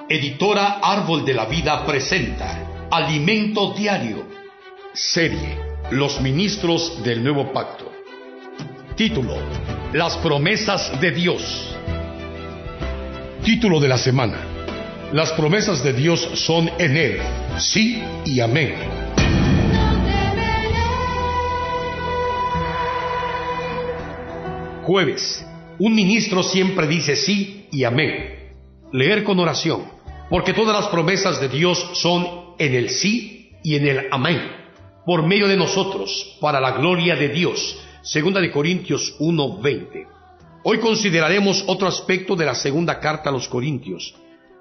Editora Árbol de la Vida presenta Alimento Diario. Serie Los Ministros del Nuevo Pacto. Título: Las promesas de Dios. Título de la semana: Las promesas de Dios son en Él, sí y amén. Jueves: un ministro siempre dice sí y amén. Leer con oración, porque todas las promesas de Dios son en el sí y en el amén, por medio de nosotros, para la gloria de Dios. 2 Corintios 1:20. Hoy consideraremos otro aspecto de la segunda carta a los Corintios.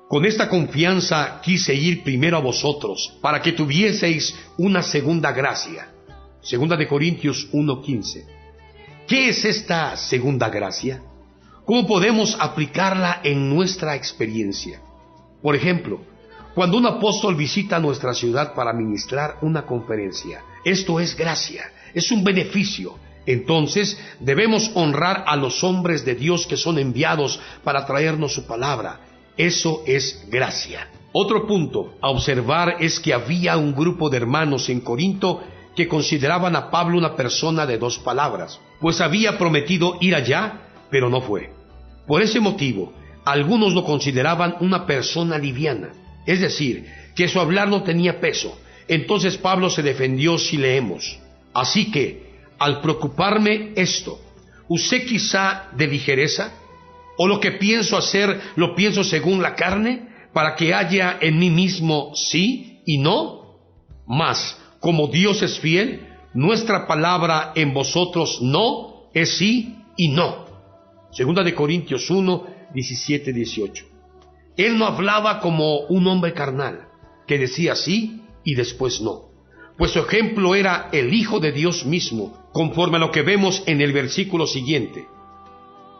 Con esta confianza quise ir primero a vosotros, para que tuvieseis una segunda gracia. 2 Corintios 1:15. ¿Qué es esta segunda gracia? ¿Cómo podemos aplicarla en nuestra experiencia? Por ejemplo, cuando un apóstol visita nuestra ciudad para ministrar una conferencia, esto es gracia, es un beneficio. Entonces debemos honrar a los hombres de Dios que son enviados para traernos su palabra. Eso es gracia. Otro punto a observar es que había un grupo de hermanos en Corinto que consideraban a Pablo una persona de dos palabras, pues había prometido ir allá, pero no fue. Por ese motivo, algunos lo consideraban una persona liviana, es decir, que su hablar no tenía peso. Entonces Pablo se defendió si leemos: así que, al preocuparme esto, ¿usé quizá de ligereza? ¿O lo que pienso hacer lo pienso según la carne, para que haya en mí mismo sí y no? Mas, como Dios es fiel, nuestra palabra en vosotros no es sí y no. 2 Corintios 1, 17, 18. Él no hablaba como un hombre carnal, que decía sí y después no, pues su ejemplo era el Hijo de Dios mismo, conforme a lo que vemos en el versículo siguiente.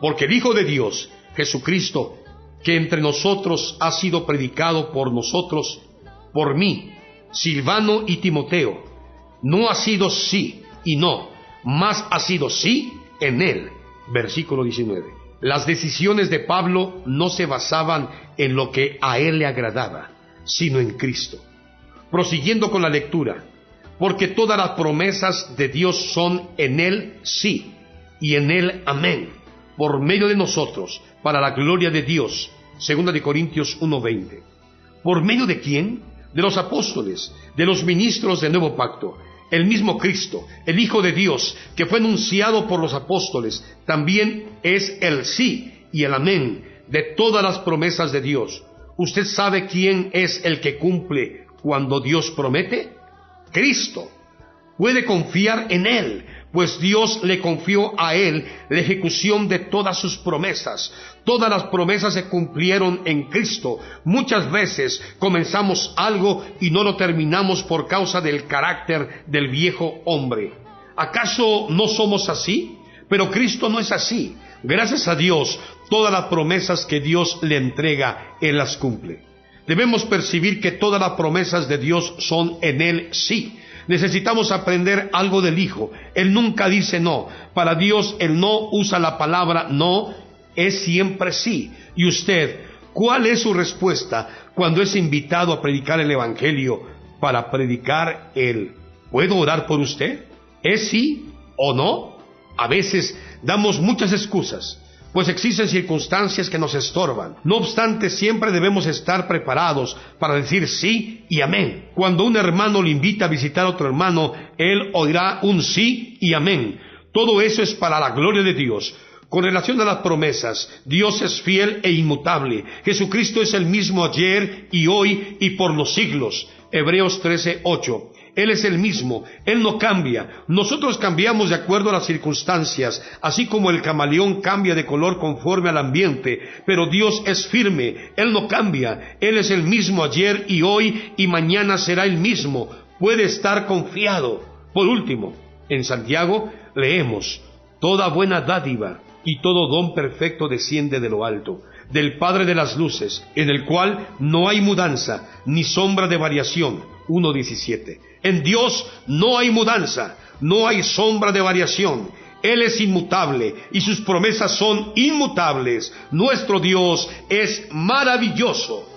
Porque el Hijo de Dios, Jesucristo, que entre nosotros ha sido predicado por nosotros, por mí, Silvano y Timoteo, no ha sido sí y no, mas ha sido sí en él. Versículo 19. Las decisiones de Pablo no se basaban en lo que a él le agradaba, sino en Cristo. Prosiguiendo con la lectura: porque todas las promesas de Dios son en él sí y en él amén, por medio de nosotros, para la gloria de Dios. 2 Corintios 1:20. ¿Por medio de quién? De los apóstoles, de los ministros del nuevo pacto. El mismo Cristo, el Hijo de Dios, que fue anunciado por los apóstoles, también es el sí y el amén de todas las promesas de Dios. ¿Usted sabe quién es el que cumple cuando Dios promete? Cristo. Puede confiar en Él, pues Dios le confió a Él la ejecución de todas sus promesas. Todas las promesas se cumplieron en Cristo. Muchas veces comenzamos algo y no lo terminamos por causa del carácter del viejo hombre. ¿Acaso no somos así? Pero Cristo no es así. Gracias a Dios, todas las promesas que Dios le entrega, Él las cumple. Debemos percibir que todas las promesas de Dios son en Él sí. Necesitamos aprender algo del Hijo. Él nunca dice no. Para Dios, Él no usa la palabra no, es siempre sí. ¿Y usted, cuál es su respuesta cuando es invitado a predicar el Evangelio? Para predicar el ¿puedo orar por usted? ¿Es sí o no? A veces damos muchas excusas, pues existen circunstancias que nos estorban. No obstante, siempre debemos estar preparados para decir sí y amén. Cuando un hermano le invita a visitar a otro hermano, él oirá un sí y amén. Todo eso es para la gloria de Dios. Con relación a las promesas, Dios es fiel e inmutable. Jesucristo es el mismo ayer y hoy y por los siglos. Hebreos 13:8. Él es el mismo, Él no cambia. Nosotros cambiamos de acuerdo a las circunstancias, así como el camaleón cambia de color conforme al ambiente, pero Dios es firme, Él no cambia. Él es el mismo ayer y hoy y mañana será el mismo. Puede estar confiado. Por último, en Santiago leemos: toda buena dádiva y todo don perfecto desciende de lo alto, del Padre de las luces, en el cual no hay mudanza ni sombra de variación. 1:17. En Dios no hay mudanza, no hay sombra de variación. Él es inmutable y sus promesas son inmutables. Nuestro Dios es maravilloso.